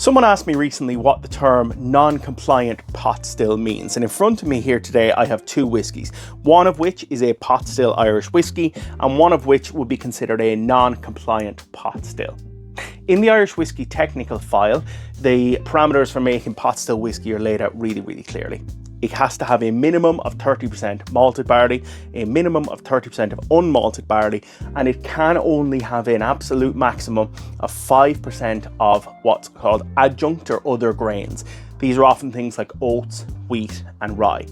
Someone asked me recently what the term non-compliant pot still means, and in front of me here today I have two whiskies, one of which is a pot still Irish whiskey and one of which would be considered a non-compliant pot still. In the Irish whiskey technical file, the parameters for making pot still whiskey are laid out really clearly. It has to have a minimum of 30% malted barley, a minimum of 30% of unmalted barley, and it can only have an absolute maximum of 5% of what's called adjunct or other grains. These are often things like oats, wheat, and rye.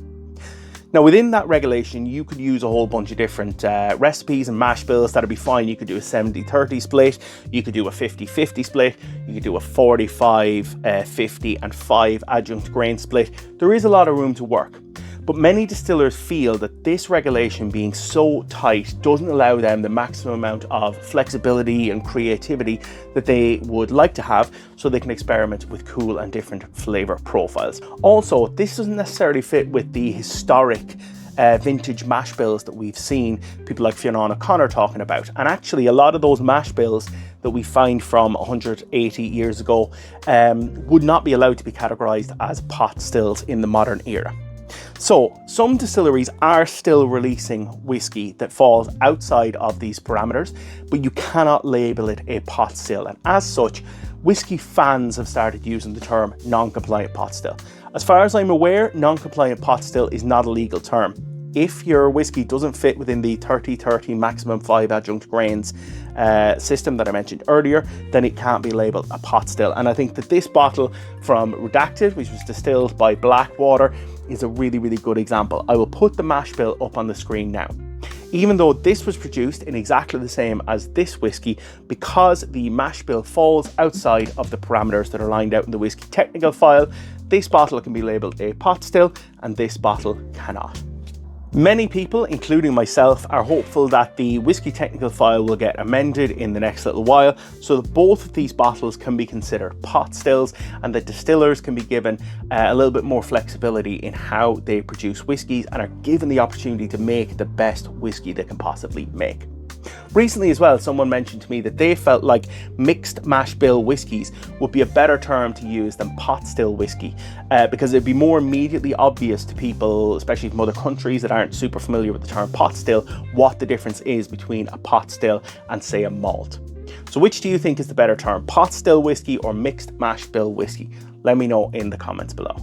Now within that regulation, you could use a whole bunch of different recipes and mash bills. That'd be fine. You could do a 70-30 split, you could do a 50-50 split, you could do a 45-50 and 5 adjunct grain split. There is a lot of room to work. But many distillers feel that this regulation being so tight doesn't allow them the maximum amount of flexibility and creativity that they would like to have, so they can experiment with cool and different flavor profiles. Also, this doesn't necessarily fit with the historic vintage mash bills that we've seen people like Fiona O'Connor talking about. And actually a lot of those mash bills that we find from 180 years ago would not be allowed to be categorized as pot stills in the modern era. So some distilleries are still releasing whiskey that falls outside of these parameters, but you cannot label it a pot still. And as such, whiskey fans have started using the term non-compliant pot still. As far as I'm aware, non-compliant pot still is not a legal term. If your whiskey doesn't fit within the 30-30 maximum 5 adjunct grains system that I mentioned earlier, then it can't be labelled a pot still. And I think that this bottle from Redacted, which was distilled by Blackwater, is a really good example. I will put the mash bill up on the screen now. Even though this was produced in exactly the same as this whiskey, because the mash bill falls outside of the parameters that are lined out in the whiskey technical file, this bottle can be labelled a pot still and this bottle cannot. Many people, including myself, are hopeful that the whiskey technical file will get amended in the next little while so that both of these bottles can be considered pot stills and that distillers can be given a little bit more flexibility in how they produce whiskies and are given the opportunity to make the best whiskey they can possibly make. Recently as well, someone mentioned to me that they felt like mixed mash bill whiskies would be a better term to use than pot still whiskey because it'd be more immediately obvious to people, especially from other countries that aren't super familiar with the term pot still, what the difference is between a pot still and say a malt. So which do you think is the better term, pot still whiskey or mixed mash bill whiskey? Let me know in the comments below.